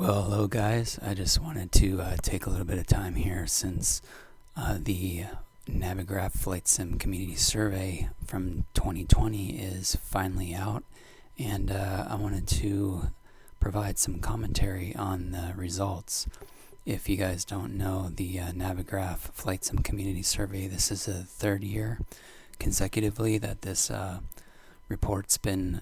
Well, hello guys. I just wanted to take a little bit of time here since the Navigraph Flightsim Community Survey from 2020 is finally out, and I wanted to provide some commentary on the results. If you guys don't know, the Navigraph Flightsim Community Survey, this is the third year consecutively that this report's been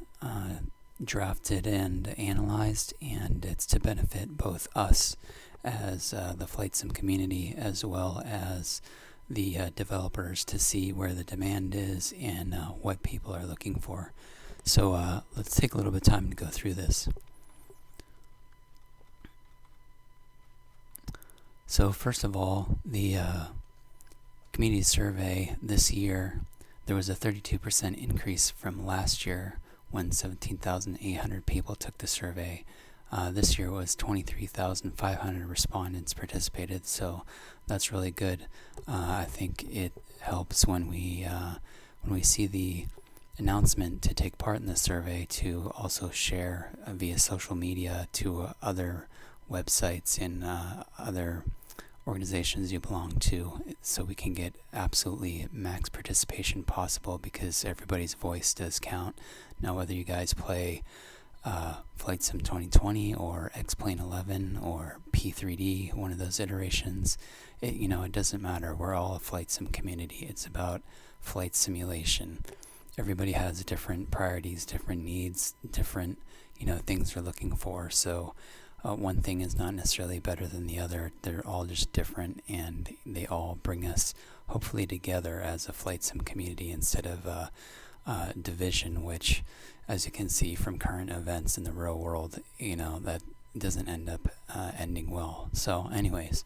drafted and analyzed, and it's to benefit both us as the Flightsim community as well as the developers to see where the demand is and what people are looking for. So let's take a little bit of time to go through this. So first of all, the community survey this year, there was a 32% increase from last year when 17,800 people took the survey. This year was 23,500 respondents participated, so that's really good. I think it helps when we see the announcement to take part in the survey to also share via social media to other websites and other organizations you belong to, so we can get absolutely max participation possible, because everybody's voice does count. Now, whether you guys play Flightsim 2020 or XPlane 11 or P3D, one of those iterations, it doesn't matter. We're all a Flightsim community. It's about flight simulation. Everybody has different priorities, different needs, different things they're looking for. So one thing is not necessarily better than the other. They're all just different, and they all bring us hopefully together as a Flightsim community instead of division, which, as you can see from current events in the real world, that doesn't end up ending well. So anyways,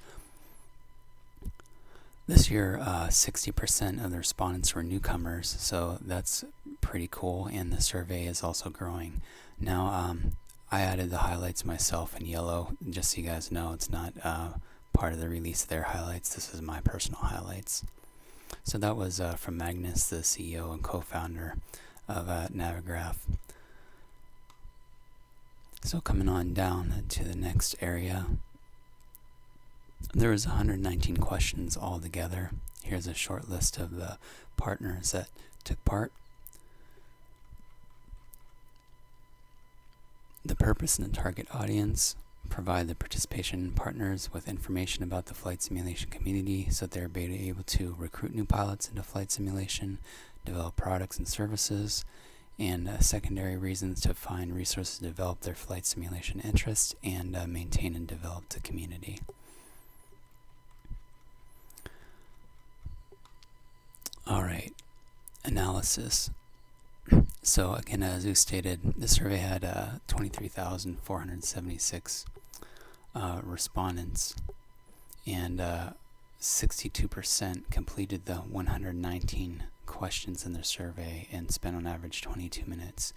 this year 60% of the respondents were newcomers, so that's pretty cool, and the survey is also growing. Now I added the highlights myself in yellow, just so you guys know it's not part of the release of their highlights. This is my personal highlights. So that was from Magnus, the CEO and co-founder of Navigraph. So coming on down to the next area, there was 119 questions altogether. Here's a short list of the partners that took part. The purpose and the target audience: provide the participation partners with information about the flight simulation community so they're able to recruit new pilots into flight simulation, develop products and services, and secondary reasons to find resources to develop their flight simulation interests and maintain and develop the community. Alright, analysis. So again, as we stated, the survey had 23,476 respondents, and 62% completed the 119 questions in the survey and spent on average 22 minutes.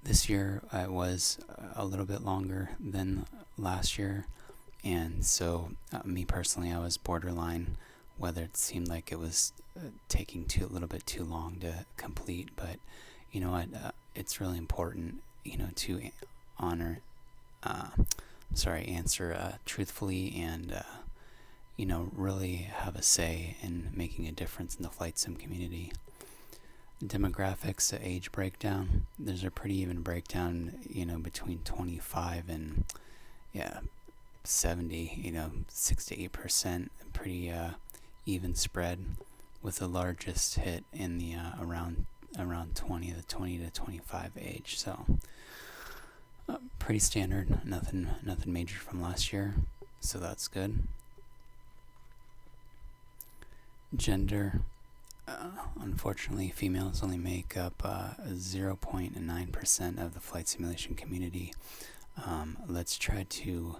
This year it was a little bit longer than last year, and so me personally, I was borderline whether it seemed like it was taking a little bit too long to complete, but you know what, it's really important to answer truthfully and really have a say in making a difference in the Flightsim community. Demographics, age breakdown, there's a pretty even breakdown, between 25 and 70, 6 to 8%, pretty even spread, with the largest hit in the around 20 to 25 age. So pretty standard, nothing major from last year, so that's good. Gender, unfortunately, females only make up 0.9% of the flight simulation community. Let's try to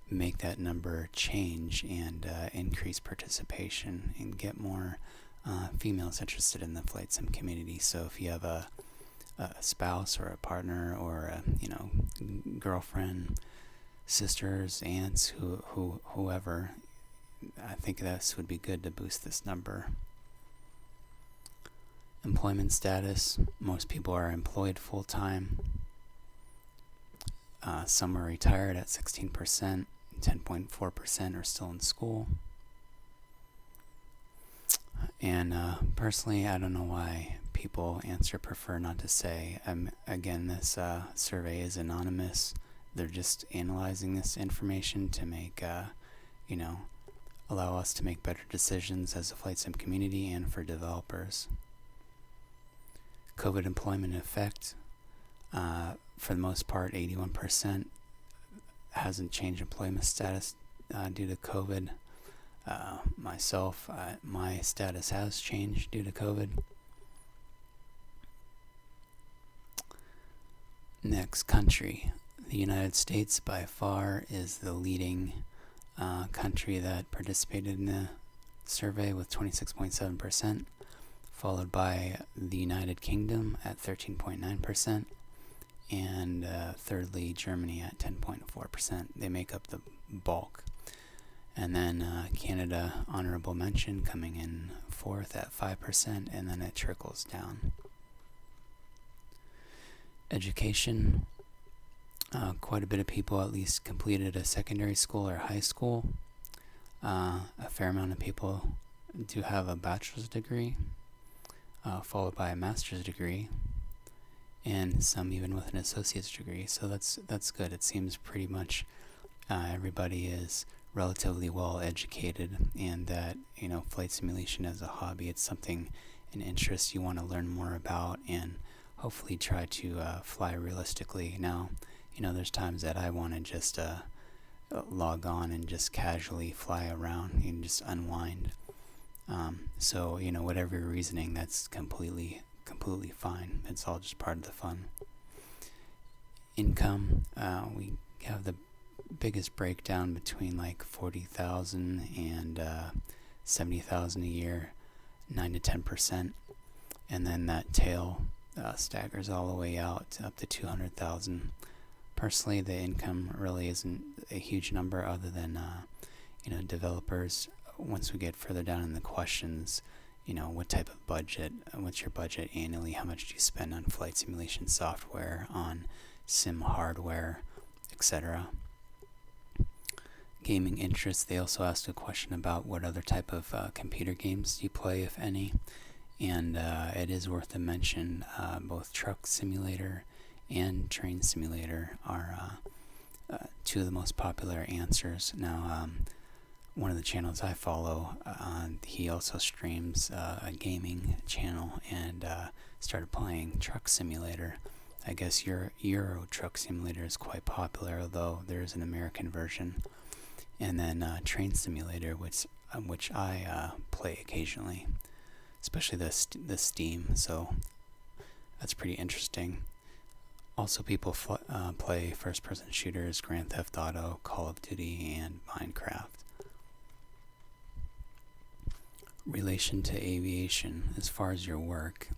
make that number change and increase participation and get more females interested in the Flightsim community. So if you have a spouse or a partner or a girlfriend, sisters, aunts, whoever, I think this would be good to boost this number. Employment status, most people are employed full-time. Some are retired at 16%, 10.4% are still in school. And personally, I don't know why people prefer not to say. Again, this survey is anonymous. They're just analyzing this information to make, allow us to make better decisions as a Flightsim community and for developers. COVID employment effect. For the most part, 81% hasn't changed employment status due to COVID. Myself, my status has changed due to COVID. Next, country. The United States by far is the leading country that participated in the survey with 26.7%, followed by the United Kingdom at 13.9%, and thirdly, Germany at 10.4%. They make up the bulk. And then Canada, honorable mention, coming in fourth at 5%, and then it trickles down. Education. Quite a bit of people at least completed a secondary school or high school. A fair amount of people do have a bachelor's degree, followed by a master's degree, and some even with an associate's degree. So that's good. It seems pretty much everybody is relatively well educated, and that flight simulation as a hobby, it's something, an interest you want to learn more about and hopefully try to fly realistically. Now, there's times that I want to just log on and just casually fly around and just unwind. So whatever your reasoning, that's completely fine. It's all just part of the fun. Income, we have the biggest breakdown between like 40,000 and 70,000 a year, 9 to 10%, and then that tail staggers all the way out up to 200,000. Personally, the income really isn't a huge number, other than developers. Once we get further down in the questions, what type of budget, what's your budget annually, how much do you spend on flight simulation software, on sim hardware, etc. Gaming interests, they also asked a question about what other type of computer games do you play, if any. And it is worth a mention, both Truck Simulator and Train Simulator are two of the most popular answers. Now, one of the channels I follow, he also streams a gaming channel, and started playing Truck Simulator. I guess Euro Truck Simulator is quite popular, although there is an American version. And then Train Simulator, which I play occasionally, especially the Steam, so that's pretty interesting. Also, people play first-person shooters, Grand Theft Auto, Call of Duty, and Minecraft. Relation to aviation, as far as your work,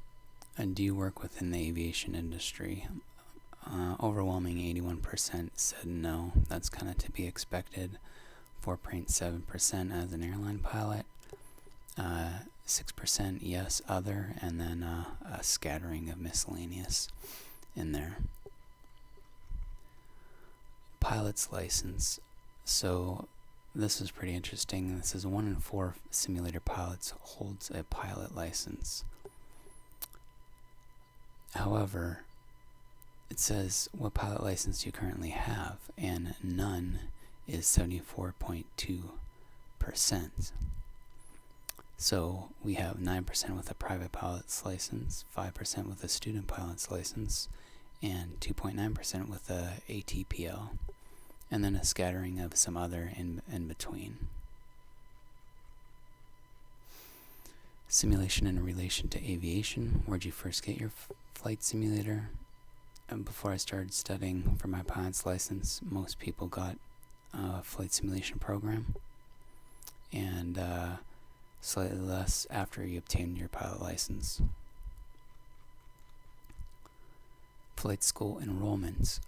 do you work within the aviation industry? Overwhelming 81% said no. That's kind of to be expected. 4.7% as an airline pilot, 6% yes, other, and then a scattering of miscellaneous in there. Pilot's license. So this is pretty interesting. This is 1 in 4 simulator pilots holds a pilot license. However, it says, what pilot license do you currently have? And none is 74.2%. So we have 9% with a private pilot's license, 5% with a student pilot's license, and 2.9% with a ATPL, and then a scattering of some other in between. Simulation in relation to aviation. Where'd you first get your flight simulator? Before I started studying for my pilot's license, most people got a flight simulation program, and slightly less after you obtain your pilot license. Flight school enrollments.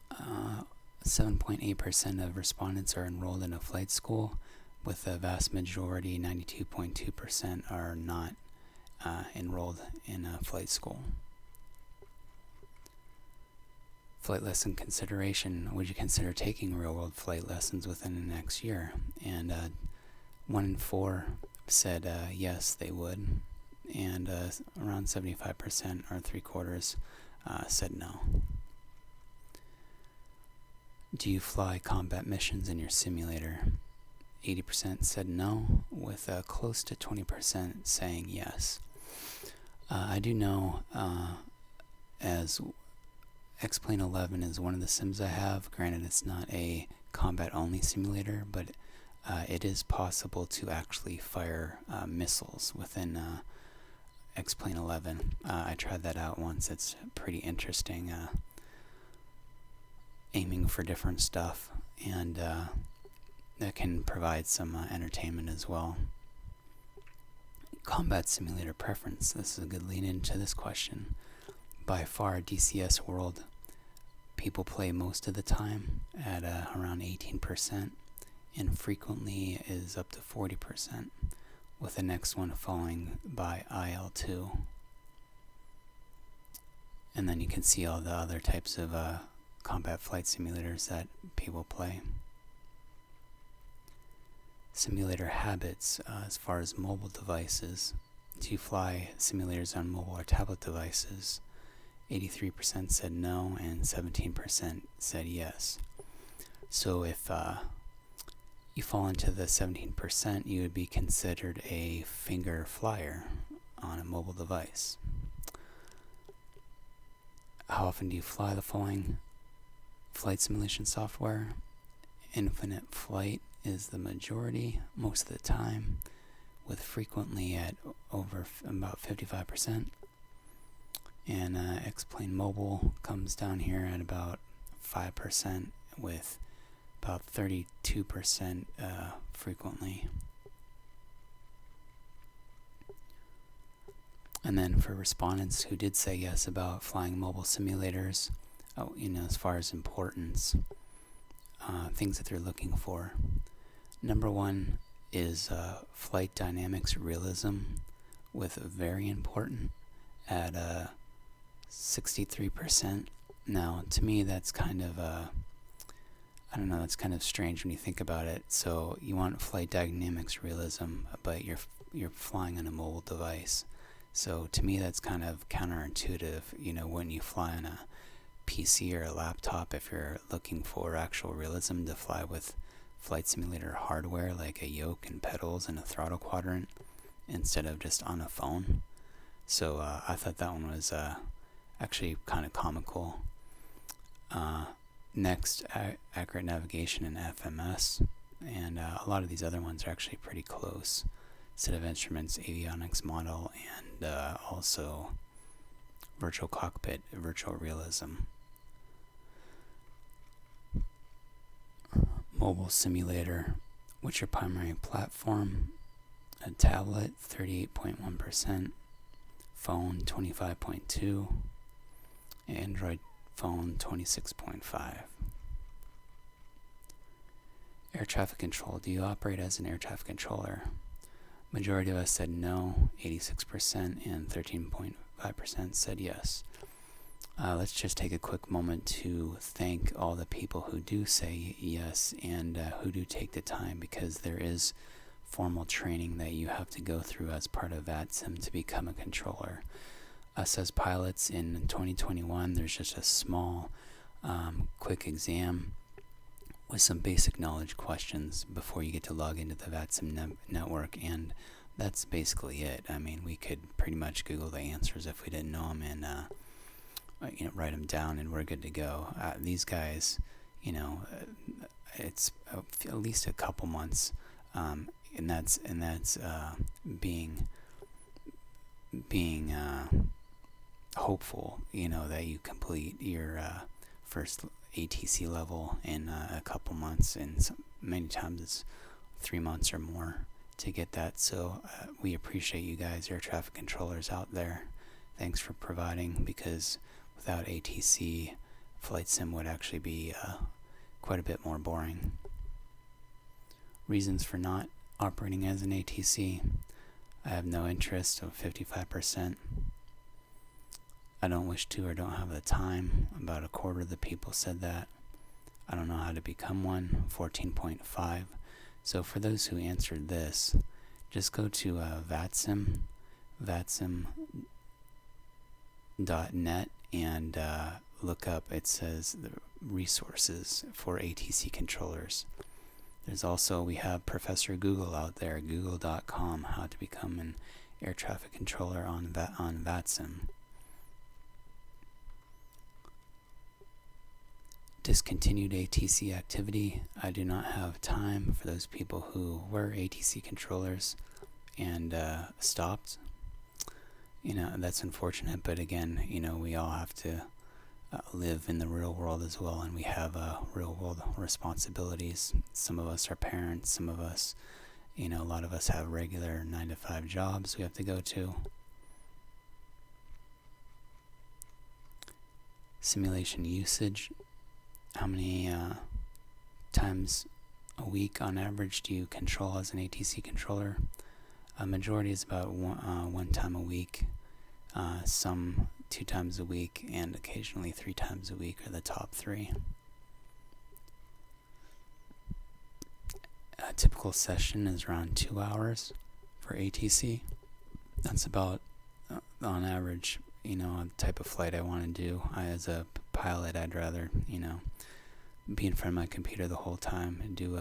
7.8% of respondents are enrolled in a flight school, with the vast majority, 92.2%, are not enrolled in a flight school. flight lesson consideration. Would you consider taking real-world flight lessons within the next year? And 1 in 4 said yes, they would. And around 75%, or 3/4, said no. Do you fly combat missions in your simulator? 80% said no, with close to 20% saying yes. I do know, as XPlane 11 is one of the sims I have. Granted, it's not a combat-only simulator, but it is possible to actually fire missiles within XPlane 11. I tried that out once. It's pretty interesting, aiming for different stuff, and that can provide some entertainment as well. Combat simulator preference. This is a good lead into this question. By far, DCS World, people play most of the time at around 18%, and frequently is up to 40%, with the next one following by IL2. And then you can see all the other types of combat flight simulators that people play. Simulator habits, as far as mobile devices. Do you fly simulators on mobile or tablet devices? 83% said no, and 17% said yes. So if you fall into the 17%, you would be considered a finger flyer on a mobile device. How often do you fly the following flight simulation software? Infinite Flight is the majority most of the time, with frequently at over about 55%. And XPlane Mobile comes down here at about 5%, with about 32% frequently. And then for respondents who did say yes about flying mobile simulators, as far as importance, things that they're looking for. Number 1 is flight dynamics realism, with very important at 63%. Now, to me, that's kind of that's kind of strange when you think about it. So you want flight dynamics realism, but you're flying on a mobile device. So to me, that's kind of counterintuitive. When you fly on a PC or a laptop, if you're looking for actual realism, to fly with flight simulator hardware like a yoke and pedals and a throttle quadrant instead of just on a phone. So I thought that one was actually kind of comical. Next, accurate navigation and FMS, and a lot of these other ones are actually pretty close. Set of instruments, avionics model, and also virtual cockpit, virtual realism. Mobile simulator, what's your primary platform? A tablet, 38.1%, phone, 25.2%, Android phone, 26.5%. Air traffic control, do you operate as an air traffic controller? Majority of us said no, 86%, and 13.5% said yes. Let's just take a quick moment to thank all the people who do say yes and who do take the time, because there is formal training that you have to go through as part of VATSIM to become a controller. Us as pilots in 2021, there's just a small, quick exam with some basic knowledge questions before you get to log into the VATSIM network, and that's basically it. I mean, we could pretty much Google the answers if we didn't know them, and write them down, and we're good to go. These guys, it's at least a couple months, and that's being hopeful, that you complete your first ATC level in a couple months, and many times it's 3 months or more to get that. So we appreciate you guys, air traffic controllers out there. Thanks for providing, because without ATC, Flightsim would actually be quite a bit more boring. Reasons for not operating as an ATC: I have no interest, of 55%. I don't wish to or don't have the time. About a quarter of the people said that. I don't know how to become one, 14.5. So for those who answered this, just go to vatsim.net and look up, it says the resources for ATC controllers. There's also, we have Professor Google out there, google.com, how to become an air traffic controller on VATSIM. Discontinued ATC activity. I do not have time for those people who were ATC controllers and stopped. That's unfortunate, but again, we all have to live in the real world as well, and we have real world responsibilities. Some of us are parents, some of us, a lot of us have regular 9-to-5 jobs we have to go to. Simulation usage. How many times a week on average do you control as an ATC controller? A majority is about one time a week. Some 2 times a week, and occasionally 3 times a week are the top 3. A typical session is around 2 hours for ATC. That's about, on average, a type of flight I want to do. As a pilot, I'd rather, be in front of my computer the whole time and do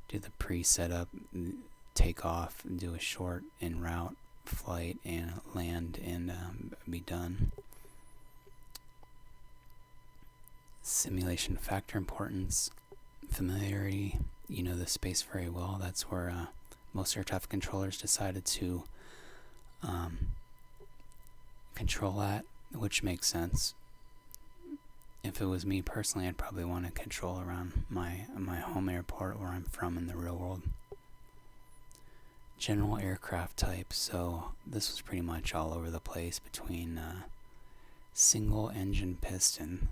the pre-setup, take off, and do a short en route flight and land and be done. Simulation factor importance, familiarity. You know the space very well. That's where most air traffic controllers decided to control at, which makes sense. If it was me personally, I'd probably want to control around my home airport where I'm from in the real world. General aircraft type. So this was pretty much all over the place between single engine piston,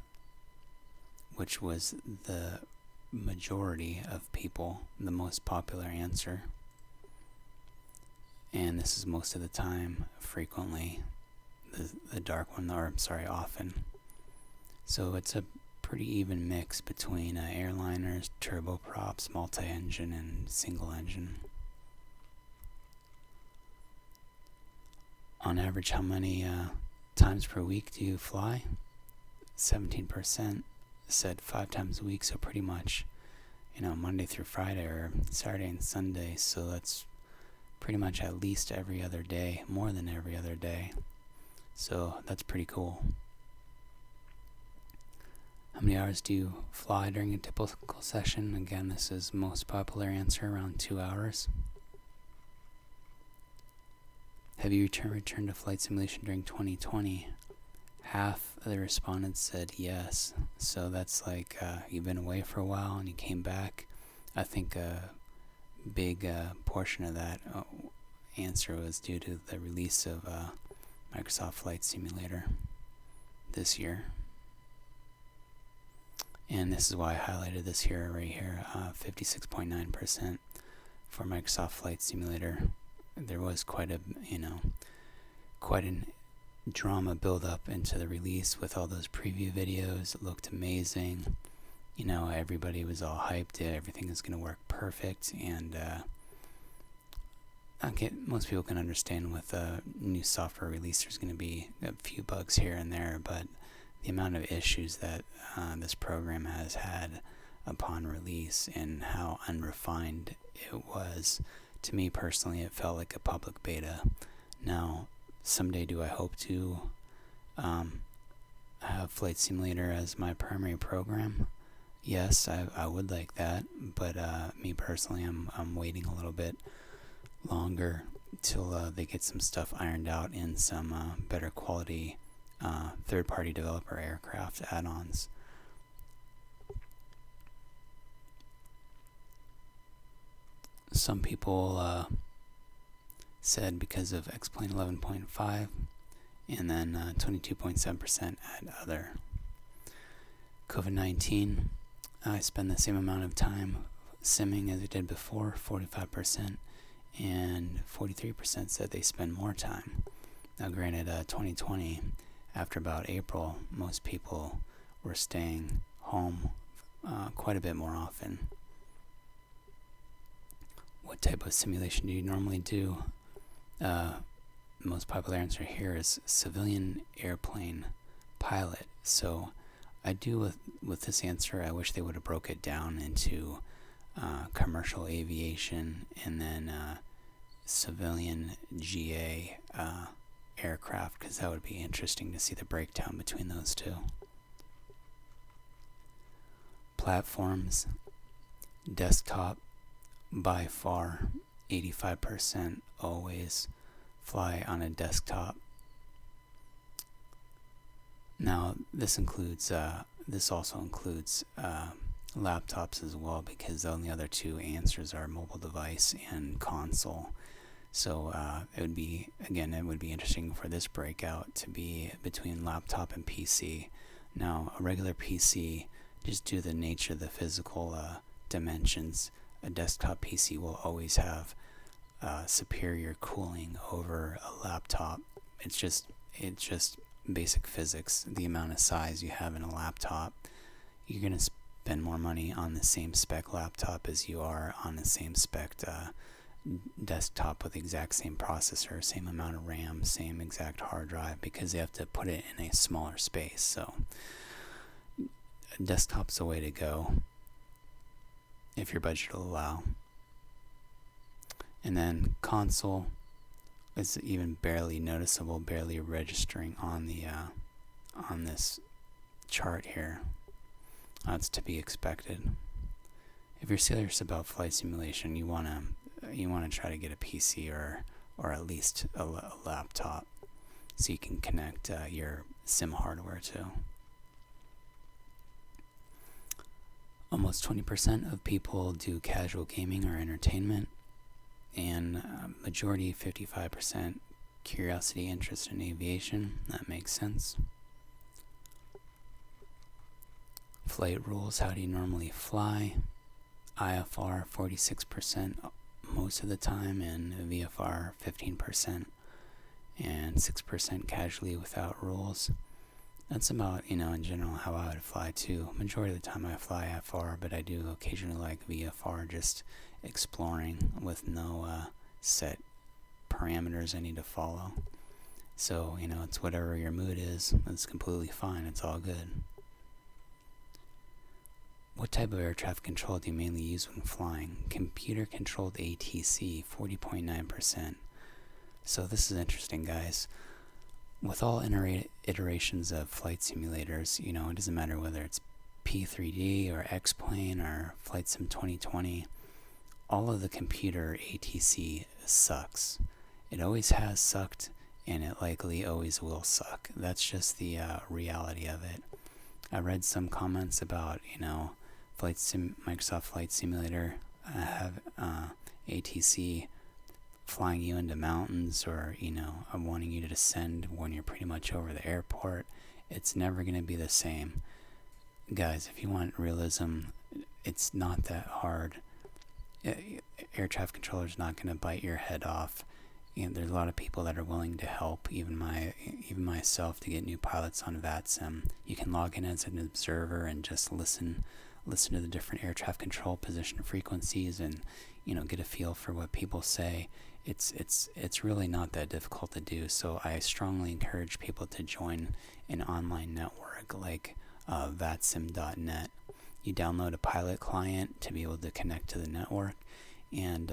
which was the majority of people, the most popular answer. And this is most of the time, frequently, the dark one, often. So it's a pretty even mix between airliners, turboprops, multi-engine, and single engine. On average, how many times per week do you fly? 17% said 5 times a week, so pretty much, Monday through Friday or Saturday and Sunday. So that's pretty much at least every other day, more than every other day. So that's pretty cool. How many hours do you fly during a typical session? Again, this is most popular answer, around 2 hours. Have you returned to flight simulation during 2020? Half of the respondents said yes. So that's like you've been away for a while and you came back. I think a big portion of that answer was due to the release of Microsoft Flight Simulator this year. And this is why I highlighted this here, right here, 56.9% for Microsoft Flight Simulator. There was quite an drama build up into the release with all those preview videos. It looked amazing. Everybody was all hyped. Everything is going to work perfect. And most people can understand with a new software release, there's going to be a few bugs here and there, but the amount of issues that this program has had upon release and how unrefined it was, to me personally, it felt like a public beta. Now, someday do I hope to have Flight Simulator as my primary program? Yes, I would like that, but me personally, I'm waiting a little bit longer till they get some stuff ironed out in some better quality third-party developer aircraft add-ons. Some people said because of XPlane 11.5, and then 22.7% add other. COVID-19, I spend the same amount of time simming as I did before, 45%, and 43% said they spend more time. Now granted, 2020, after about April, most people were staying home quite a bit more often. What type of simulation do you normally do? Most popular answer here is civilian airplane pilot. So I do with this answer, I wish they would have broke it down into commercial aviation and then civilian GA aircraft, because that would be interesting to see the breakdown between those two. Platforms, desktop, by far 85% always fly on a desktop. Now this also includes laptops as well, because the only other two answers are mobile device and console. So it would be interesting for this breakout to be between laptop and PC. Now a regular PC, just due to the nature of the physical dimensions, a desktop PC will always have superior cooling over a laptop. It's just basic physics. The amount of size you have in a laptop, you're going to spend more money on the same spec laptop as you are on the same spec desktop with the exact same processor, same amount of RAM, same exact hard drive, because they have to put it in a smaller space. So desktop's the way to go if your budget will allow. And then console is even barely noticeable, barely registering on the on this chart here. That's to be expected. If you're serious about flight simulation, you wanna try to get a PC or at least a laptop, so you can connect your sim hardware to. Almost 20% of people do casual gaming or entertainment, and majority, 55%, curiosity, interest in aviation. That makes sense. Flight rules, how do you normally fly? IFR, 46% most of the time, and VFR, 15%, and 6% casually without rules. That's about, in general, how I would fly too. Majority of the time I fly IFR, but I do occasionally like VFR, just exploring with no set parameters I need to follow. So, it's whatever your mood is. It's completely fine. It's all good. What type of air traffic control do you mainly use when flying? Computer-controlled ATC, 40.9%. So this is interesting, guys. With all iterations of flight simulators, it doesn't matter whether it's P3D or XPlane or Flightsim 2020, all of the computer ATC sucks. It always has sucked, and it likely always will suck. That's just the reality of it. I read some comments about, Microsoft Flight Simulator have ATC flying you into mountains, or wanting you to descend when you're pretty much over the airport. It's never going to be the same. Guys, if you want realism, it's not that hard. Air traffic controller is not going to bite your head off. There's a lot of people that are willing to help, even myself, to get new pilots on VATSIM. You can log in as an observer and just listen to the different air traffic control position frequencies, and get a feel for what people say. It's really not that difficult to do. So I strongly encourage people to join an online network like VATSIM.net. You download a pilot client to be able to connect to the network, and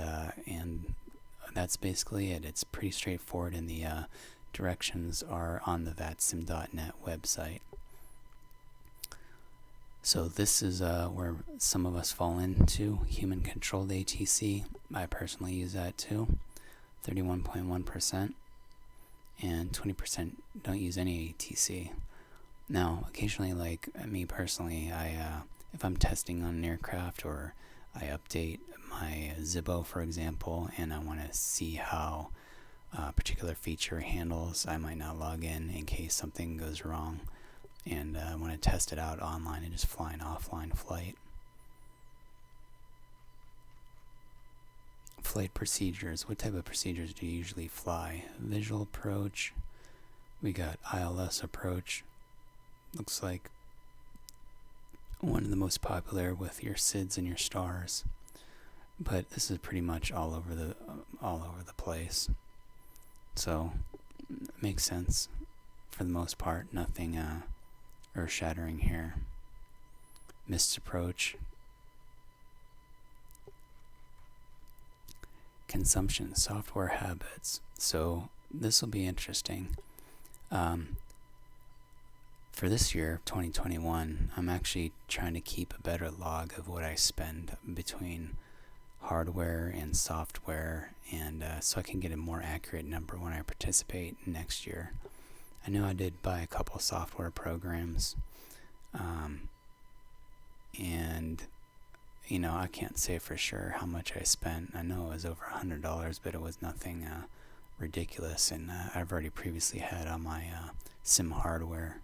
that's basically it. It's pretty straightforward, and the directions are on the VATSIM.net website. So this is where some of us fall into human-controlled ATC. I personally use that too, 31.1%, and 20% don't use any ATC. Now, occasionally, like me personally, if I'm testing on an aircraft, or I update my Zibbo, for example, and I want to see how a particular feature handles, I might not log in case something goes wrong, and I want to test it out online and just fly an offline flight. Flight procedures. What type of procedures do you usually fly? Visual approach, We got ILS approach. Looks like one of the most popular with your SIDS and your stars. But this is pretty much all over the place. So it makes sense for the most part. Nothing earth-shattering here. Missed approach. Consumption, software habits. So this will be interesting. For this year, 2021, I'm actually trying to keep a better log of what I spend between hardware and software, and so I can get a more accurate number when I participate next year. I know I did buy a couple software programs, and I can't say for sure how much I spent. I know it was over $100, but it was nothing ridiculous, and I've already previously had on my sim hardware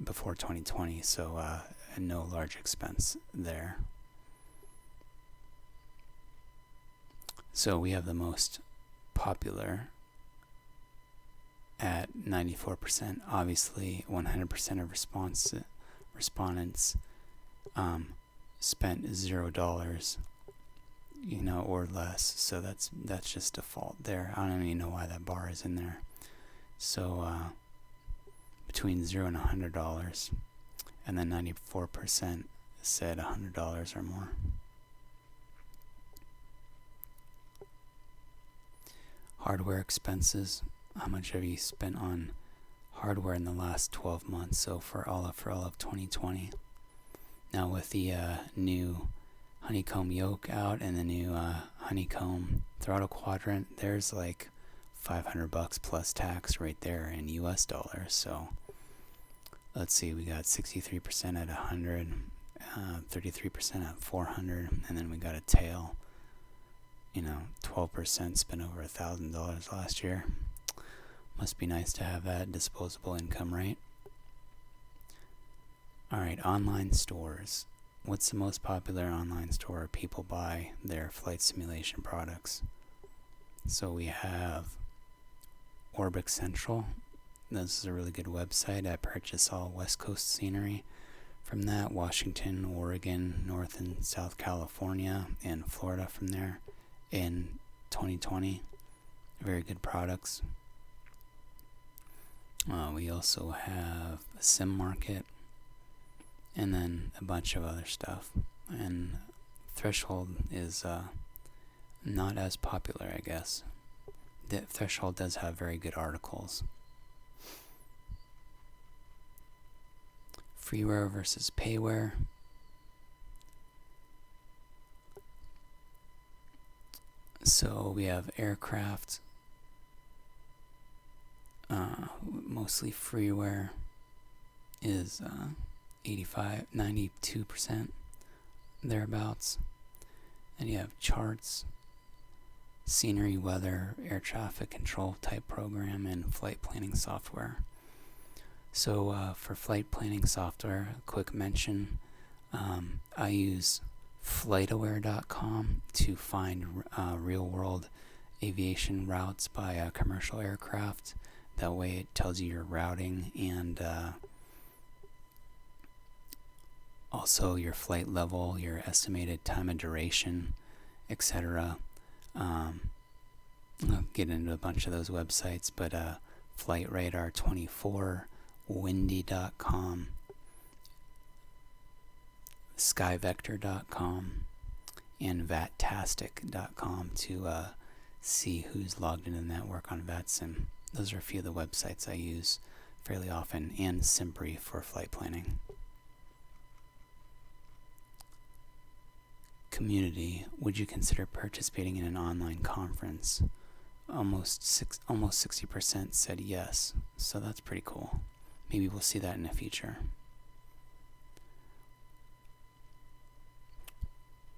before 2020, so no large expense there. So we have the most popular at 94%. Obviously, 100% of respondents spent $0, or less. So that's just default there. I don't even know why that bar is in there. So between $0 and $100, and then 94% said $100 or more. Hardware expenses. How much have you spent on hardware in the last 12 months? So for all of 2020. Now with the new honeycomb yoke out and the new honeycomb throttle quadrant, there's like $500 plus tax right there in US dollars. So let's see, we got 63% at 100, 33% at 400, and then we got a tail. 12% spent over $1,000 last year. Must be nice to have that disposable income, right? Alright, online stores. What's the most popular online store where people buy their flight simulation products? So we have Orbix Central. This is a really good website. I purchase all West Coast scenery from that. Washington, Oregon, North and South California, and Florida from there in 2020. Very good products. We also have a Sim Market, and then a bunch of other stuff. And Threshold is not as popular, I guess. The Threshold does have very good articles. Freeware versus Payware. So we have aircraft, mostly freeware is 92% thereabouts. Then you have charts, scenery, weather, air traffic control type program, and flight planning software. So for flight planning software, a quick mention, I use FlightAware.com to find real-world aviation routes by commercial aircraft. That way it tells you your routing and also your flight level, your estimated time of duration, etc. I'll get into a bunch of those websites, but Flight Radar 24, windy.com, skyvector.com, and vattastic.com to see who's logged into the network on VATSIM. Those are a few of the websites I use fairly often, and Simbrief for flight planning. Community. Would you consider participating in an online conference? Almost 60% said yes, so that's pretty cool. Maybe we'll see that in the future.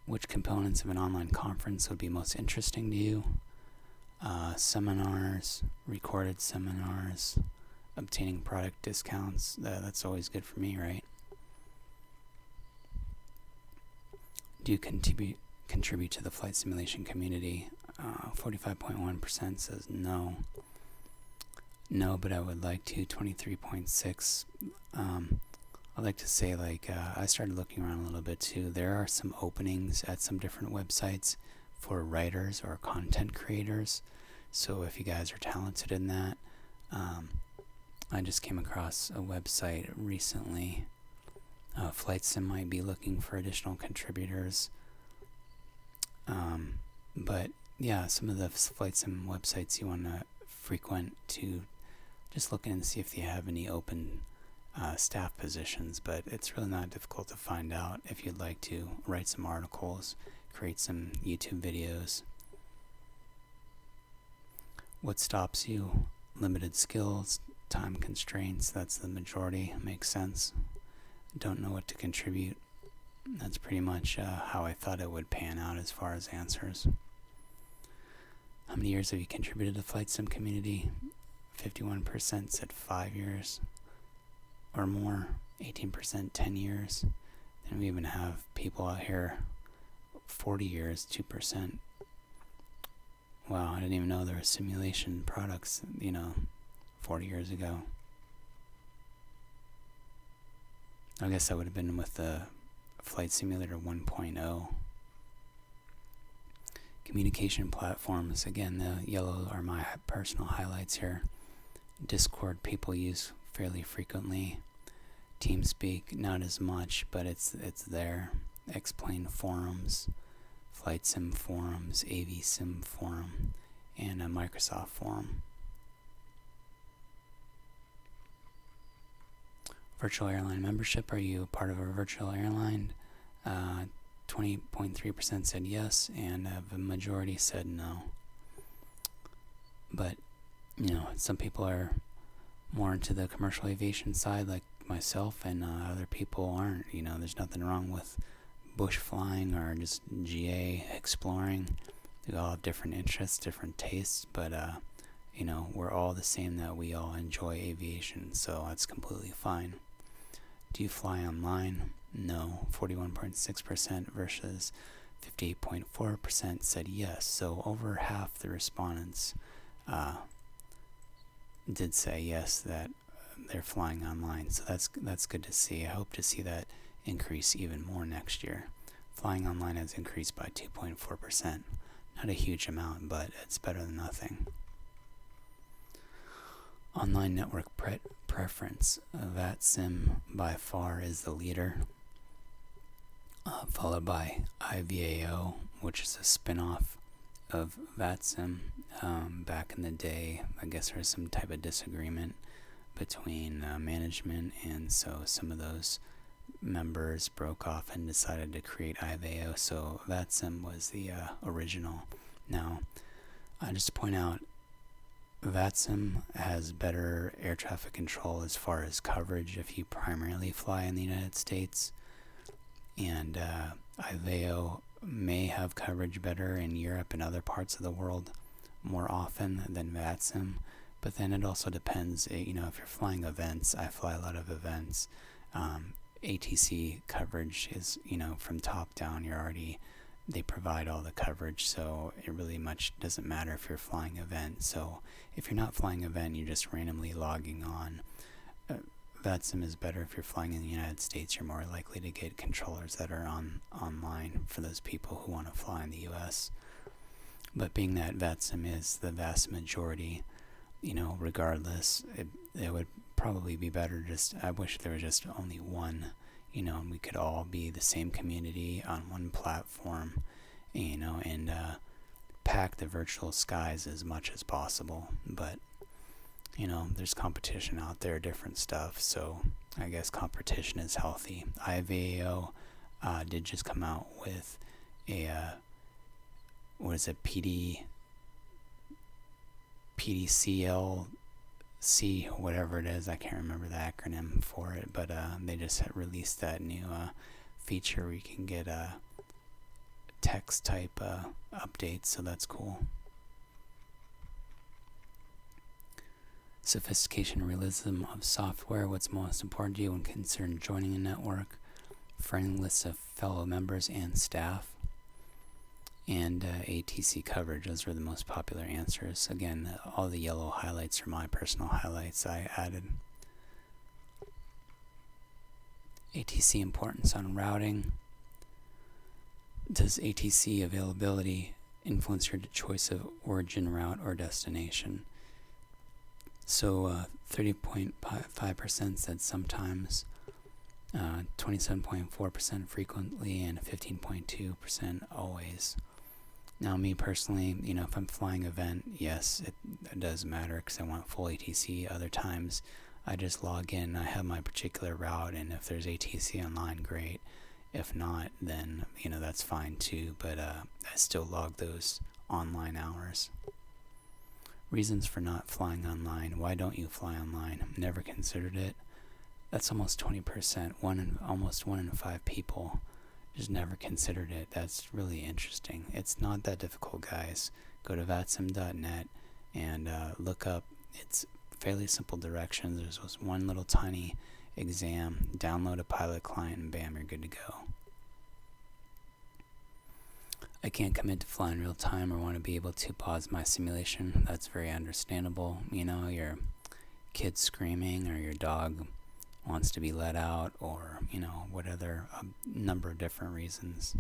Which components of an online conference would be most interesting to you? Seminars, recorded seminars, obtaining product discounts. That's always good for me, right? Do you contribute to the flight simulation community? 45.1% says no. No, but I would like to. 23.6. I'd like to say, I started looking around a little bit too. There are some openings at some different websites for writers or content creators. So if you guys are talented in that, I just came across a website recently. Flightsim might be looking for additional contributors. But yeah, some of the Flightsim websites you want to frequent to just look in and see if they have any open staff positions. But it's really not difficult to find out if you'd like to write some articles, create some YouTube videos. What stops you? Limited skills, time constraints. That's the majority. Makes sense. Don't know what to contribute. That's pretty much how I thought it would pan out as far as answers. How many years have you contributed to the Flightsim community? 51% said 5 years or more. 18% 10 years. And we even have people out here 40 years, 2%. Wow, I didn't even know there were simulation products, 40 years ago. I guess that would have been with the Flight Simulator 1.0. Communication platforms, again, the yellow are my personal highlights here. Discord people use fairly frequently. TeamSpeak, not as much, but it's there. XPlane forums, Flightsim forums, AviSim forum, and a Microsoft forum. Virtual airline membership. Are you part of a virtual airline? 20.3% said yes, and the majority said no. But, some people are more into the commercial aviation side, like myself, and other people aren't. There's nothing wrong with bush flying or just GA exploring. We all have different interests, different tastes, but we're all the same, that we all enjoy aviation, so that's completely fine. Do you fly online? No. 41.6% versus 58.4% said yes. So over half the respondents did say yes, that they're flying online. So that's good to see. I hope to see that increase even more next year. Flying online has increased by 2.4%. Not a huge amount, but it's better than nothing. Online network preference. VATSIM by far is the leader, followed by IVAO, which is a spin-off of VATSIM. Back in the day, I guess there was some type of disagreement between management, and so some of those members broke off and decided to create IVAO, so VATSIM was the original. Now, just to point out, VATSIM has better air traffic control as far as coverage if you primarily fly in the United States, and IVAO may have coverage better in Europe and other parts of the world more often than VATSIM, but then it also depends. If you're flying events, I fly a lot of events. ATC coverage is, from top down, they provide all the coverage, so it really much doesn't matter if you're flying event. So if you're not flying event, you're just randomly logging on. VATSIM is better if you're flying in the United States. You're more likely to get controllers that are online for those people who want to fly in the US. But being that VATSIM is the vast majority, regardless, it would probably be better I wish there was just only one, and we could all be the same community on one platform, and pack the virtual skies as much as possible. But, there's competition out there, different stuff, so I guess competition is healthy. IVAO did just come out with a, PDCLC, whatever it is. I can't remember the acronym for it, but they just released that new feature where you can get text type updates, so that's cool. Sophistication and realism of software. What's most important to you when considering joining a network? Friendly list of fellow members and staff. and ATC coverage. Those were the most popular answers. Again, all the yellow highlights are my personal highlights I added. ATC importance on routing. Does ATC availability influence your choice of origin, route, or destination? So 30.5% said sometimes, 27.4% frequently, and 15.2% always. Now, me personally, if I'm flying event, yes, it does matter because I want full ATC. Other times, I just log in, I have my particular route, and if there's ATC online, great. If not, then, that's fine too, but I still log those online hours. Reasons for not flying online. Why don't you fly online? Never considered it. That's almost 20%. Almost 1 in 5 people just never considered it. That's really interesting. It's not that difficult, guys. Go to vatsim.net and look up. It's fairly simple directions. There's this one little tiny exam. Download a pilot client and bam, you're good to go. I can't commit to fly in real time or want to be able to pause my simulation. That's very understandable. Your kid's screaming or your dog wants to be let out, or what other number of different reasons.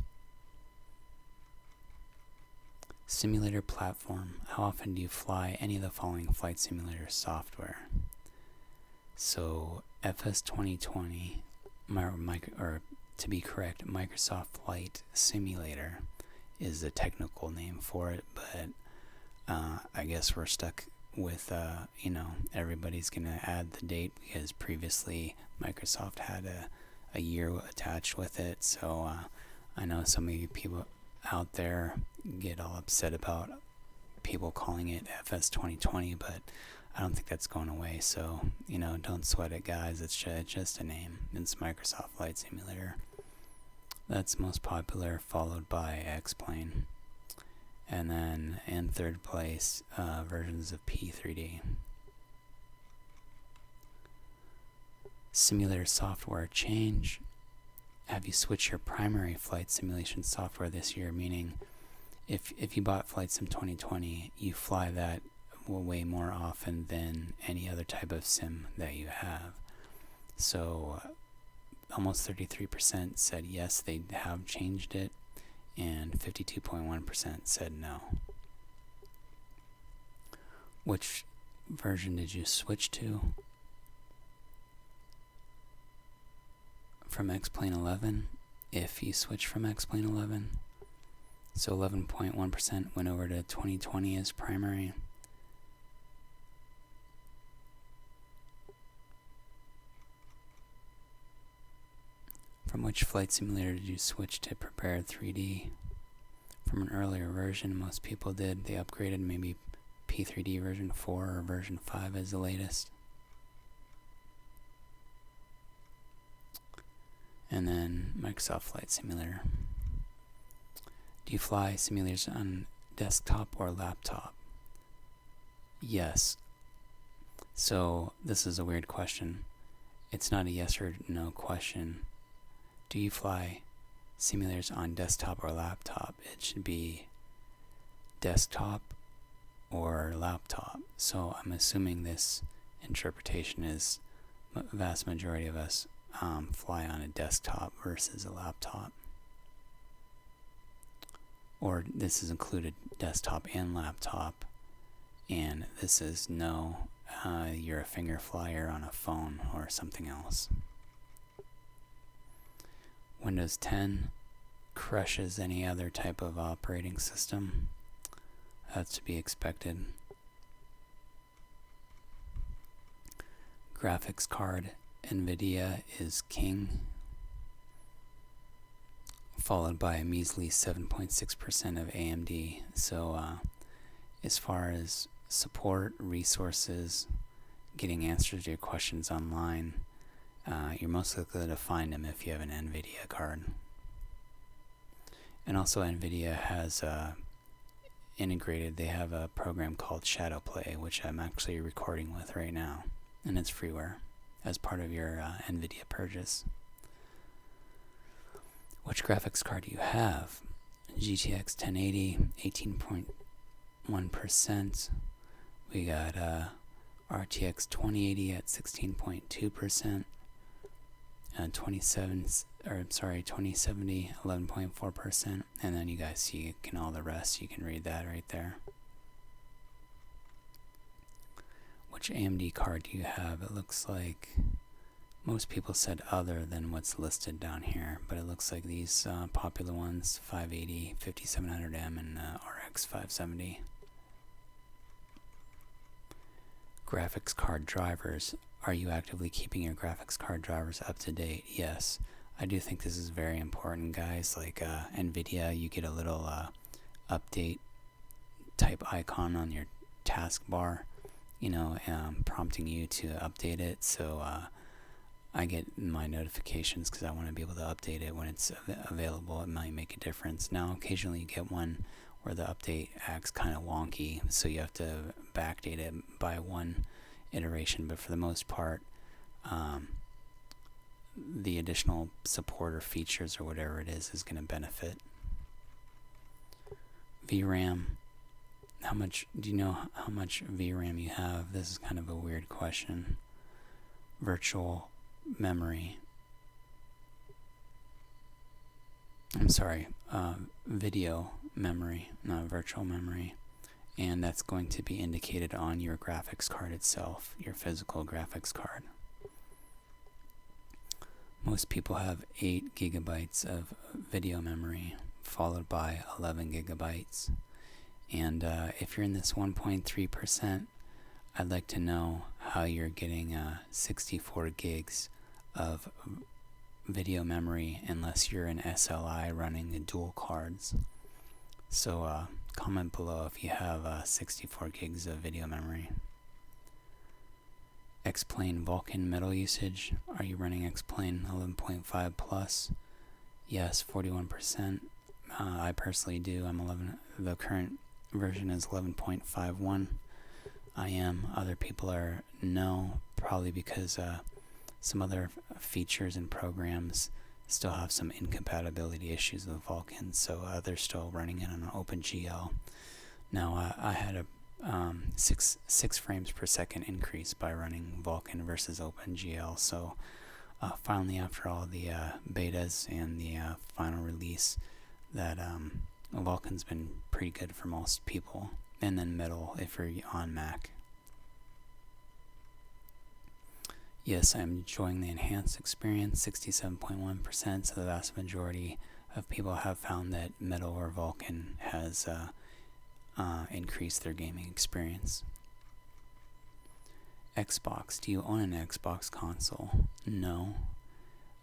Simulator platform. How often do you fly any of the following flight simulator software? So FS 2020, or to be correct, Microsoft Flight Simulator is the technical name for it, but I guess we're stuck with everybody's gonna add the date because previously Microsoft had a year attached with it. So I know some of you people out there get all upset about people calling it FS 2020, but I don't think that's going away. So don't sweat it, guys. It's just a name. It's Microsoft Flight Simulator. That's most popular, followed by XPlane. And then in third place, versions of P3D. Simulator software change. Have you switched your primary flight simulation software this year? Meaning, if you bought Flightsim 2020, you fly that way more often than any other type of sim that you have. So almost 33% said yes, they have changed it, and 52.1% said no. Which version did you switch to? From XPlane 11, if you switch from XPlane 11. So 11.1% went over to 2020 as primary. From which flight simulator did you switch to Prepare 3D? From an earlier version, most people did. They upgraded, maybe P3D version 4 or version 5 as the latest. And then Microsoft Flight Simulator. Do you fly simulators on desktop or laptop? Yes. So this is a weird question. It's not a yes or no question. Do you fly simulators on desktop or laptop? It should be desktop or laptop. So I'm assuming this interpretation is vast majority of us fly on a desktop versus a laptop. Or this is included desktop and laptop, and this is no, you're a finger flyer on a phone or something else. Windows 10 crushes any other type of operating system. That's to be expected. Graphics card, NVIDIA is king, followed by a measly 7.6% of AMD. So as far as support, resources, getting answers to your questions online, you're most likely to find them if you have an NVIDIA card. And also NVIDIA has integrated, they have a program called Shadowplay, which I'm actually recording with right now, and it's freeware as part of your NVIDIA purchase. Which graphics card do you have? GTX 1080, 18.1%. We got RTX 2080 at 16.2%. 2070, 11.4%. And then you guys see all the rest. You can read that right there. Which AMD card do you have? It looks like most people said other than what's listed down here, but it looks like these popular ones: 580, 5700M, and RX 570. Graphics card drivers. Are you actively keeping your graphics card drivers up to date? Yes. I do think this is very important, guys. Like NVIDIA, you get a little update type icon on your taskbar, prompting you to update it. So I get my notifications because I want to be able to update it when it's available. It might make a difference. Now, occasionally you get one where the update acts kind of wonky, so you have to backdate it by one iteration. But for the most part, the additional support or features or whatever it is going to benefit. VRAM. Do you know how much VRAM you have? This is kind of a weird question. Virtual memory. I'm sorry, video memory, not virtual memory. And that's going to be indicated on your graphics card itself, your physical graphics card. Most people have 8 gigabytes of video memory, followed by 11 gigabytes. And if you're in this 1.3%, I'd like to know how you're getting 64 gigs of video memory unless you're an SLI running the dual cards. So comment below if you have 64 gigs of video memory. XPlane Vulkan metal usage. Are you running XPlane 11.5 plus? Yes, 41%. I personally do. The current version is 11.51. I am. Other people are no, probably because some other features and programs still have some incompatibility issues with Vulkan, so they're still running it on OpenGL. Now, I had a 6 frames per second increase by running Vulkan versus OpenGL, so finally, after all the betas and the final release, that Vulkan's been pretty good for most people, and then metal if you're on Mac. Yes, I'm enjoying the enhanced experience, 67.1%, so the vast majority of people have found that metal or Vulkan has increased their gaming experience. Xbox. Do you own an Xbox console? No.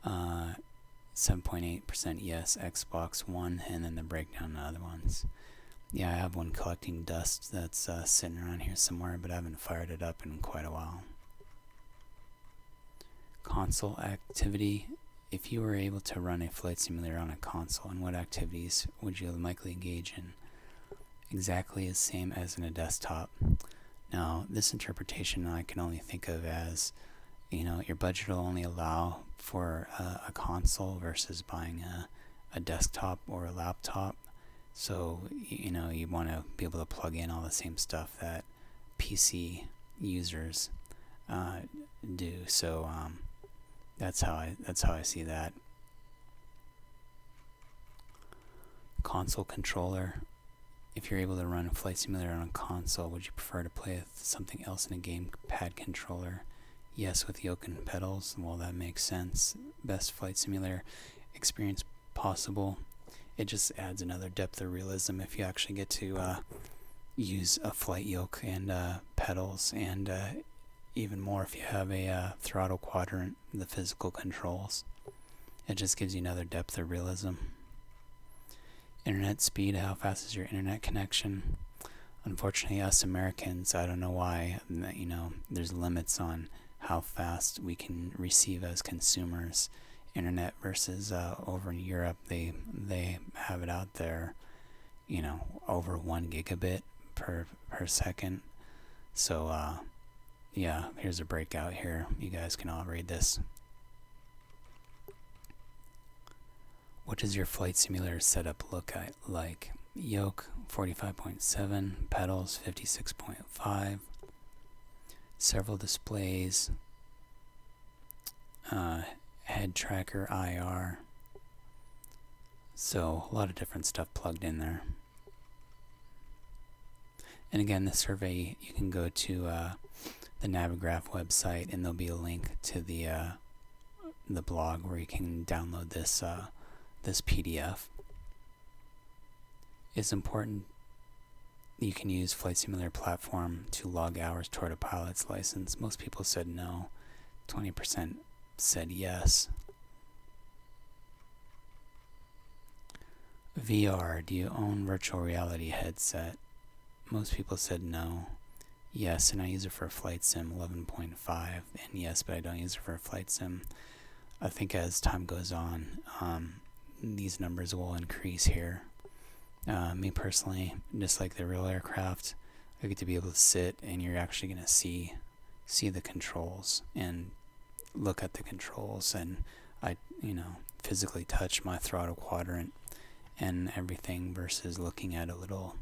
7.8% yes, Xbox One, and then the breakdown of other ones. Yeah, I have one collecting dust that's sitting around here somewhere, but I haven't fired it up in quite a while. Console activity. If you were able to run a flight simulator on a console, and what activities would you likely engage in? Exactly the same as in a desktop. Now, this interpretation I can only think of as, your budget will only allow for a console versus buying a desktop or a laptop. So, you want to be able to plug in all the same stuff that PC users do. So, that's how I see that. Console controller. If you're able to run a flight simulator on a console, would you prefer to play with something else in a gamepad controller? Yes, with yoke and pedals. Well, that makes sense. Best flight simulator experience possible. It just adds another depth of realism if you actually get to use a flight yoke and pedals, and even more if you have a throttle quadrant, the physical controls. It just gives you another depth of realism. Internet speed. How fast is your internet connection? Unfortunately, us Americans, I don't know why, there's limits on how fast we can receive as consumers internet versus over in Europe. They have it out there, over 1 gigabit per second. So yeah, here's a breakout here. You guys can all read this. What does your flight simulator setup look like? Yoke 45.7, pedals 56.5, several displays, head tracker IR. So a lot of different stuff plugged in there. And again, the survey, you can go to the Navigraph website, and there'll be a link to the blog where you can download this this PDF. It's important you can use Flight Simulator platform to log hours toward a pilot's license. Most people said no. 20% said yes. VR, do you own virtual reality headset? Most people said no. Yes, and I use it for Flightsim 11.5, and yes, but I don't use it for Flightsim. I think as time goes on, these numbers will increase here. Me personally, just like the real aircraft, I get to be able to sit, and you're actually going to see the controls and look at the controls, and I physically touch my throttle quadrant and everything versus looking at a little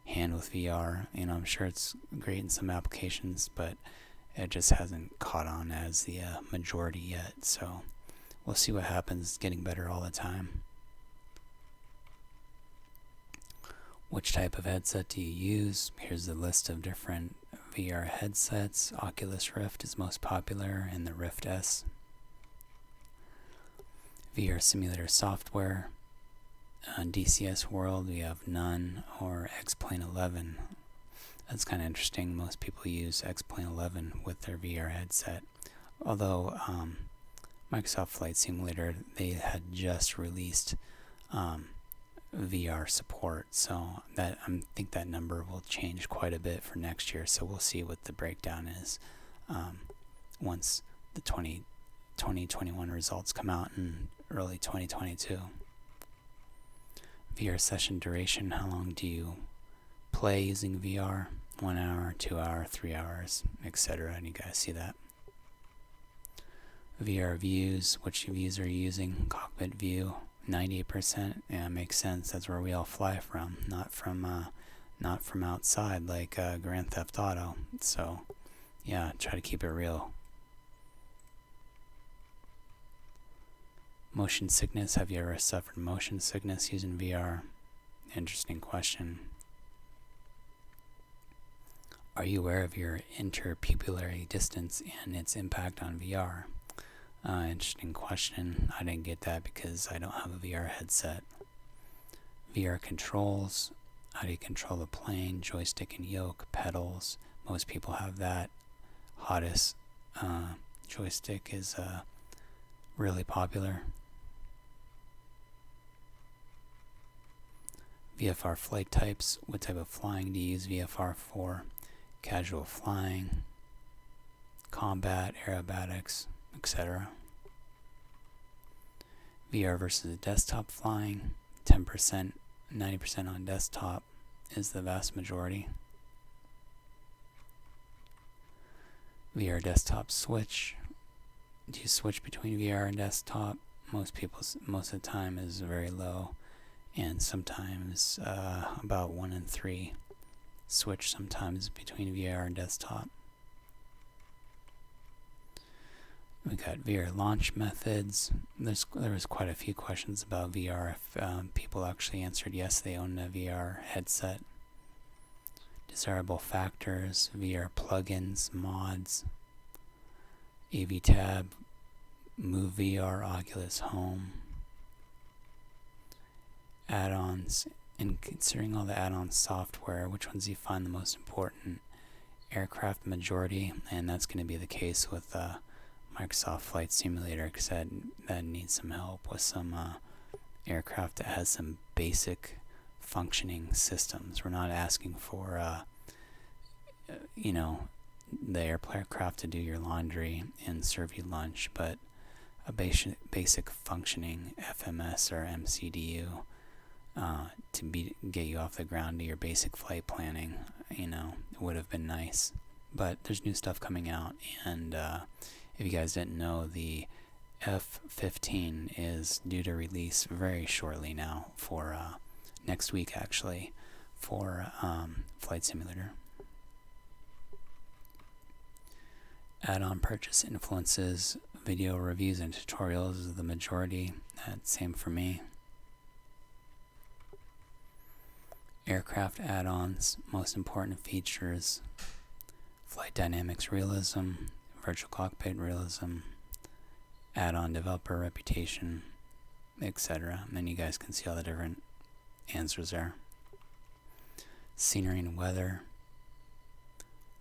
hand with VR. I'm sure it's great in some applications, but it just hasn't caught on as the majority yet. So we'll see what happens. It's getting better all the time. Which type of headset do you use? Here's the list of different VR headsets. Oculus Rift is most popular, and the Rift S. VR simulator software. On DCS World, we have none, or XPlane 11. That's kind of interesting. Most people use XPlane 11 with their VR headset. Although Microsoft Flight Simulator, they had just released VR support, so that I think that number will change quite a bit for next year. So we'll see what the breakdown is once the 2021 results come out in early 2022. VR session duration, how long do you play using VR? 1 hour, 2 hour, 3 hours, etc. And you guys see that. VR views, which views are you using? Cockpit view, 98%. Yeah, makes sense. That's where we all fly from, not from outside like Grand Theft Auto. So yeah, try to keep it real. Motion sickness. Have you ever suffered motion sickness using VR? Interesting question. Are you aware of your interpupillary distance and its impact on VR? Interesting question. I didn't get that because I don't have a VR headset. VR controls. How do you control the plane? Joystick and yoke, pedals. Most people have that. Hottest joystick is really popular. VFR flight types. What type of flying do you use VFR for? Casual flying, combat, aerobatics, etc. VR versus desktop flying. 10%, 90% on desktop is the vast majority. VR desktop switch. Do you switch between VR and desktop? Most of the time is very low, and sometimes about 1 in 3 switch sometimes between VR and desktop. We got VR launch methods. There was quite a few questions about VR. If people actually answered yes, they own a VR headset. Desirable factors, VR plugins, mods, AviTab, Move VR, Oculus Home, add-ons. And considering all the add-on software, which ones do you find the most important? Aircraft majority, and that's going to be the case with Microsoft Flight Simulator, because that needs some help with some aircraft that has some basic functioning systems. We're not asking for the aircraft to do your laundry and serve you lunch, but a basic functioning FMS or MCDU to get you off the ground to your basic flight planning. It would have been nice, but there's new stuff coming out, and if you guys didn't know, the F15 is due to release very shortly now, for next week actually, for Flight Simulator. Add-on purchase influences video reviews and tutorials is the majority. Same for me. Aircraft add-ons, most important features: flight dynamics realism, virtual cockpit realism, add-on developer reputation, etc. And then you guys can see all the different answers there. Scenery and weather,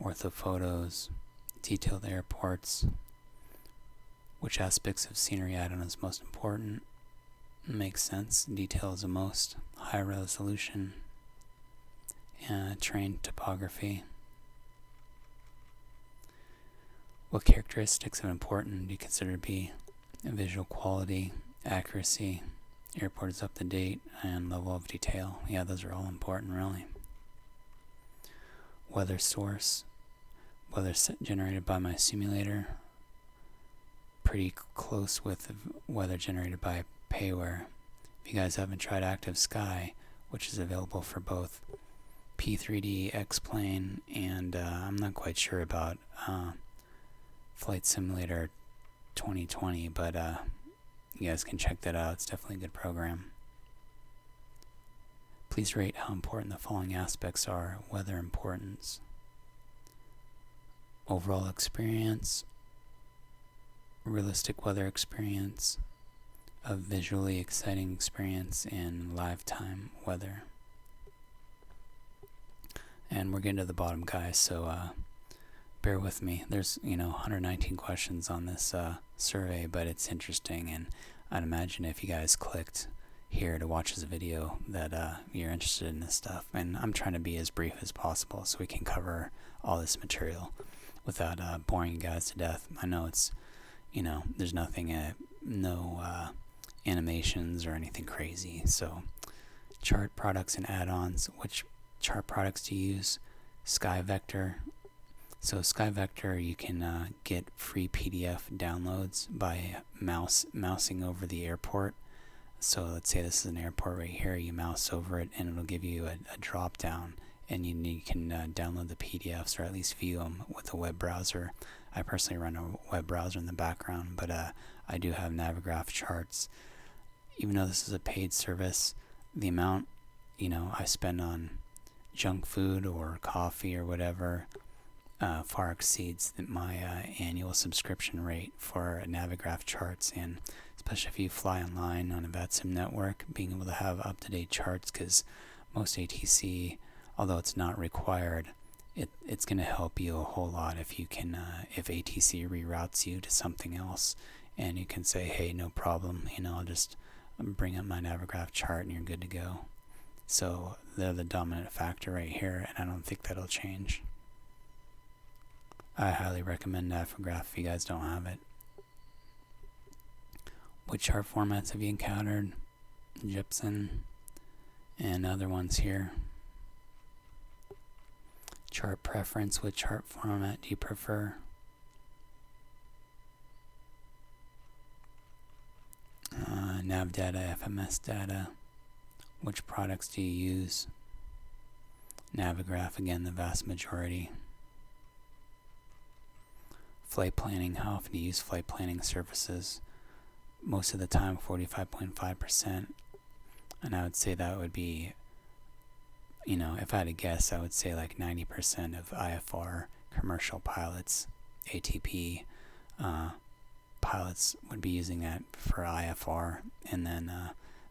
orthophotos, detailed airports, which aspects of scenery add-on is most important. Makes sense. Detail is the most. High resolution. Terrain topography. What characteristics of important do you consider to be visual quality, accuracy, airport is up to date, and level of detail? Yeah, those are all important, really. Weather source. Weather generated by my simulator. Pretty close with the weather generated by Payware. If you guys haven't tried ActiveSky, which is available for both P3D, XPlane, and I'm not quite sure about Flight Simulator 2020, but you guys can check that out. It's definitely a good program. Please rate how important the following aspects are. Weather importance. Overall experience. Realistic weather experience. A visually exciting experience in lifetime weather. And we're getting to the bottom, guys, so bear with me. There's 119 questions on this survey, but it's interesting, and I'd imagine if you guys clicked here to watch this video that you're interested in this stuff. And I'm trying to be as brief as possible so we can cover all this material without boring you guys to death. I know it's there's nothing no animations or anything crazy. So chart products and add-ons. Which chart products to use? SkyVector. So SkyVector, you can get free PDF downloads by mousing over the airport. So let's say this is an airport right here. You mouse over it and it'll give you a drop down, and you can download the PDFs or at least view them with a web browser. I personally run a web browser in the background, but I do have Navigraph charts. Even though this is a paid service, the amount I spend on junk food or coffee or whatever far exceeds my annual subscription rate for Navigraph charts. And especially if you fly online on a VATSIM network, being able to have up-to-date charts, because most ATC, although it's not required, it's going to help you a whole lot if you can if ATC reroutes you to something else, and you can say, hey, no problem, I'll just bring up my Navigraph chart and you're good to go. So they're the dominant factor right here, and I don't think that'll change. I highly recommend Navigraph if you guys don't have it. What chart formats have you encountered? Gypsum and other ones here. Chart preference. What chart format do you prefer? Nav data, FMS data. Which products do you use? Navigraph, again, the vast majority. Flight planning. How often do you use flight planning services? Most of the time, 45.5%. And I would say that would be, if I had to guess, I would say like 90% of IFR commercial pilots, ATP pilots would be using that for IFR, and then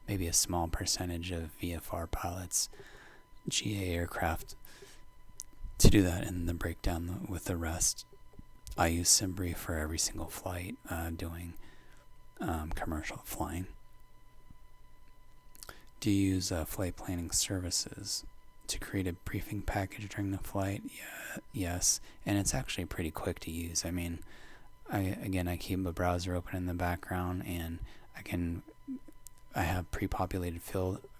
maybe a small percentage of VFR pilots, GA aircraft, to do that, and the breakdown with the rest. I use Simbrief for every single flight doing commercial flying. Do you use flight planning services to create a briefing package during the flight? Yeah, yes, and it's actually pretty quick to use. I mean, I keep a browser open in the background, and I have pre-populated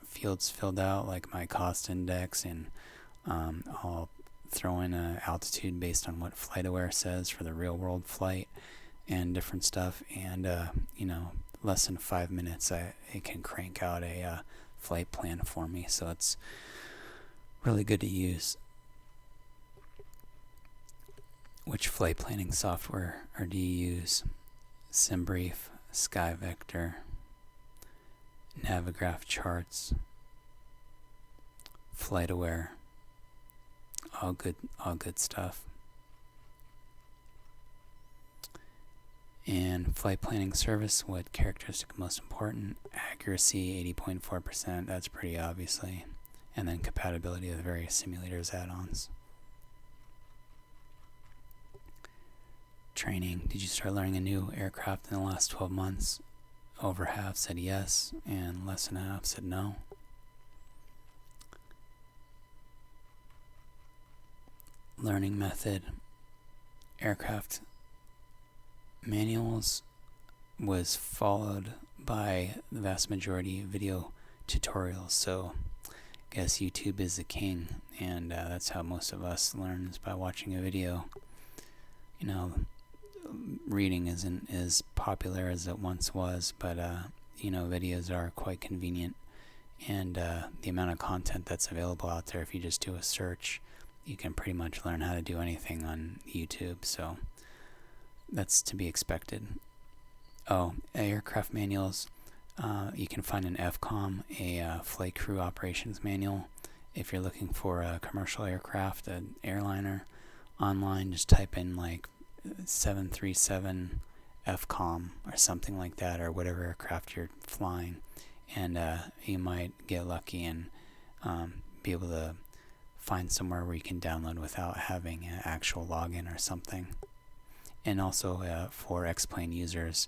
fields filled out, like my cost index, and I'll throw in an altitude based on what FlightAware says for the real world flight, and different stuff, and less than 5 minutes it can crank out a flight plan for me, so it's really good to use. Which flight planning software do you use? SimBrief, SkyVector, Navigraph charts, FlightAware, all good stuff. And flight planning service, what characteristic most important? Accuracy, 80.4%, that's pretty obviously. And then compatibility with various simulators add-ons. Training, did you start learning a new aircraft in the last 12 months? Over half said yes, and less than half said no. Learning method, aircraft manuals was followed by the vast majority of video tutorials, so I guess YouTube is the king, and that's how most of us learn, is by watching a video. Reading isn't as popular as it once was, but videos are quite convenient, and the amount of content that's available out there, if you just do a search, you can pretty much learn how to do anything on YouTube, so that's to be expected. Aircraft manuals, you can find an FCOM, a flight crew operations manual. If you're looking for a commercial aircraft, an airliner, online, just type in like 737 FCOM or something like that, or whatever aircraft you're flying, and you might get lucky and be able to find somewhere where you can download without having an actual login or something. And also for XPlane users,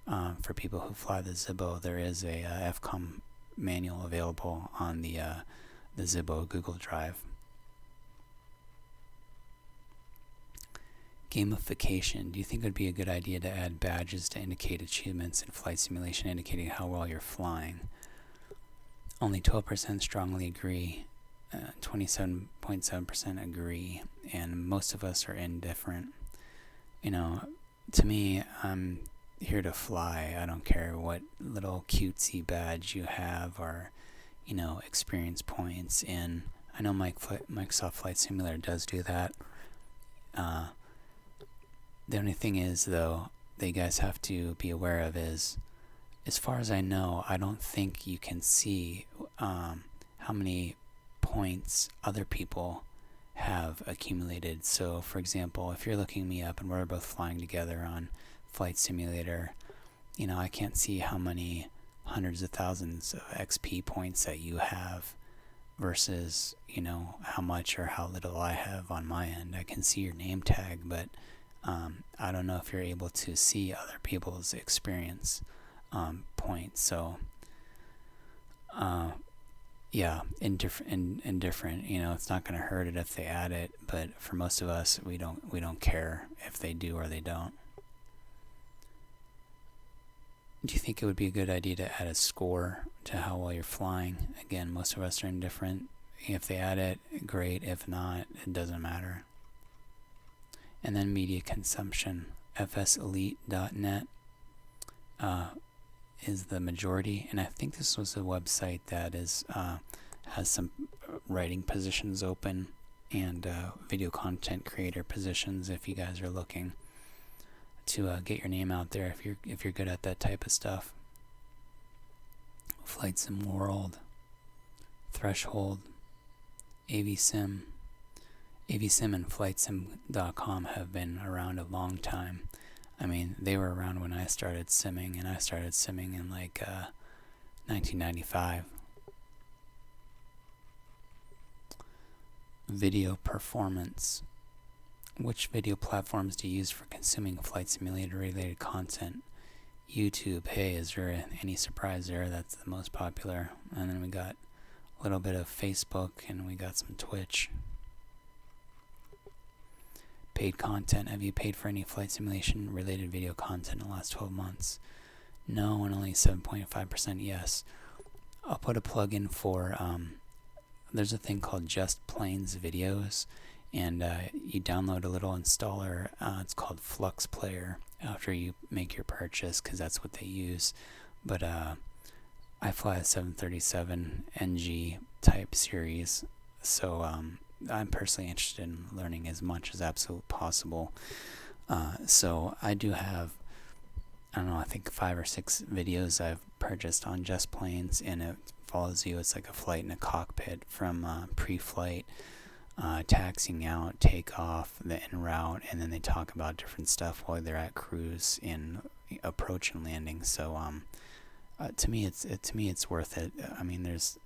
for people who fly the Zibo, there is a FCOM manual available on the Zibo Google Drive. Gamification. Do you think it would be a good idea to add badges to indicate achievements in flight simulation, indicating how well you're flying? Only 12% strongly agree, 27.7% agree, and most of us are indifferent. To me, I'm here to fly. I don't care what little cutesy badge you have, or experience points in. I know Microsoft Flight Simulator does do that. The only thing is, though, that you guys have to be aware of is, as far as I know, I don't think you can see how many points other people have accumulated. So, for example, if you're looking me up and we're both flying together on Flight Simulator, I can't see how many hundreds of thousands of XP points that you have versus, how much or how little I have on my end. I can see your name tag, but I don't know if you're able to see other people's experience points. So indifferent. It's not going to hurt it if they add it, but for most of us, we don't care if they do or they don't. Do you think it would be a good idea to add a score to how well you're flying? Again, most of us are indifferent. If they add it, great. If not, it doesn't matter. And then media consumption. fselite.net is the majority, and I think this was a website that has some writing positions open, and video content creator positions if you guys are looking to get your name out there if you're good at that type of stuff. Flightsim World, Threshold, AviSim. AviSim and Flightsim.com have been around a long time. I mean, they were around when I started simming, and I started simming in 1995. Video performance. Which video platforms do you use for consuming flight simulator related content? YouTube. Hey, is there any surprise there? That's the most popular. And then we got a little bit of Facebook, and we got some Twitch. Paid content. Have you paid for any flight simulation related video content in the last 12 months? No, and only 7.5% yes. I'll put a plug in for, there's a thing called Just Planes Videos, and you download a little installer. It's called Flux Player, after you make your purchase, because that's what they use. But I fly a 737 NG type series, so I'm personally interested in learning as much as absolutely possible. So I do have, I don't know, I think 5 or 6 videos I've purchased on just planes, and it follows you. It's like a flight in a cockpit from pre-flight, taxiing out, takeoff, the en route, and then they talk about different stuff while they're at cruise, in approach and landing. So to me it's worth it. I mean, there's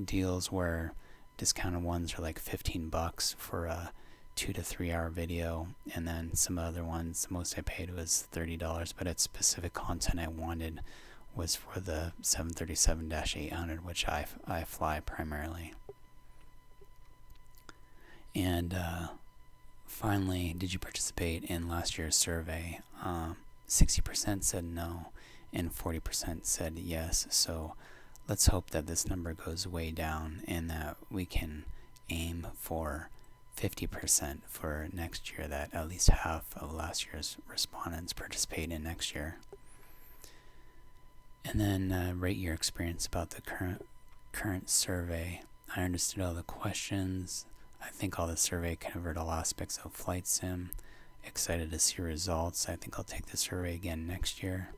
deals where discounted ones are like $15 for a 2 to 3 hour video, and then some other ones, the most I paid was $30, but it's specific content I wanted was for the 737-800, which I fly primarily. And finally, did you participate in last year's survey? 60% said no, and 40% said yes. So let's hope that this number goes way down and that we can aim for 50% for next year, that at least half of last year's respondents participate in next year. And then rate your experience about the current survey. I understood all the questions. I think all the survey covered all aspects of Flightsim. Excited to see results. I think I'll take the survey again next year.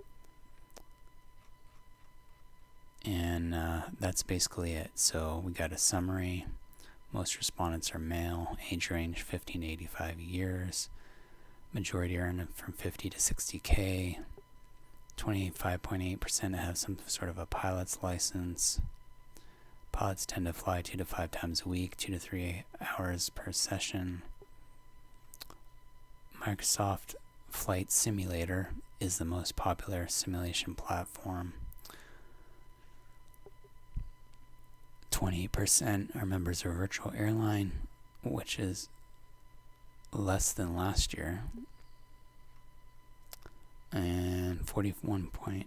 And that's basically it. So we got a summary. Most respondents are male, age range 15 to 85 years. Majority earn from 50 to 60K. 25.8% have some sort of a pilot's license. Pilots tend to fly 2 to 5 times a week, 2 to 3 hours per session. Microsoft Flight Simulator is the most popular simulation platform. 28% are members of a virtual airline, which is less than last year. And 40.1%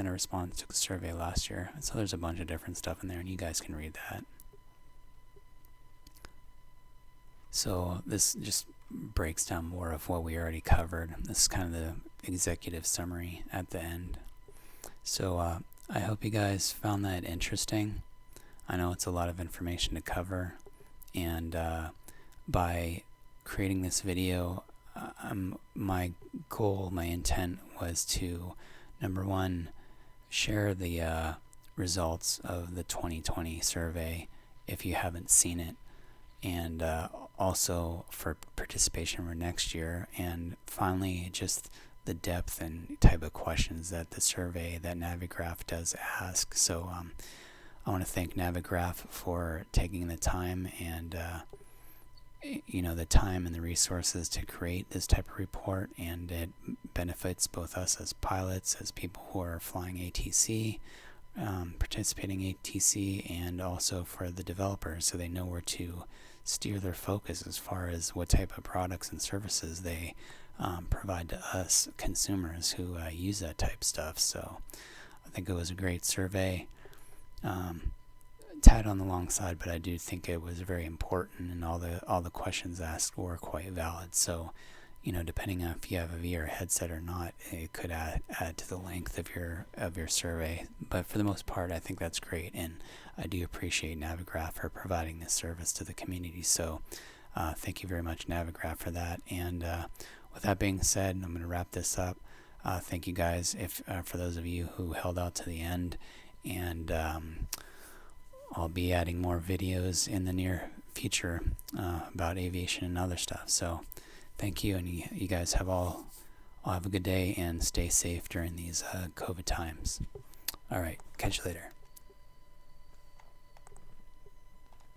of respondents took the survey last year. So there's a bunch of different stuff in there, and you guys can read that. So this just breaks down more of what we already covered. This is kind of the executive summary at the end. So I hope you guys found that interesting. I know it's a lot of information to cover, and by creating this video, my goal, my intent was to, number one, share the results of the 2020 survey if you haven't seen it, and also for participation for next year, and finally just the depth and type of questions that the survey, that Navigraph does ask. So I want to thank Navigraph for taking the time and the time and the resources to create this type of report, and it benefits both us as pilots, as people who are flying ATC, participating ATC, and also for the developers, so they know where to steer their focus as far as what type of products and services they provide to us consumers who use that type stuff. So I think it was a great survey. Tad on the long side, but I do think it was very important, and all the questions asked were quite valid. So, depending on if you have a VR headset or not, it could add to the length of your survey. But for the most part, I think that's great, and I do appreciate Navigraph for providing this service to the community. So, thank you very much, Navigraph, for that. And with that being said, I'm going to wrap this up. Thank you guys, for those of you who held out to the end, and I'll be adding more videos in the near future about aviation and other stuff. So thank you, and you guys all have a good day and stay safe during these COVID times. All right, catch you later.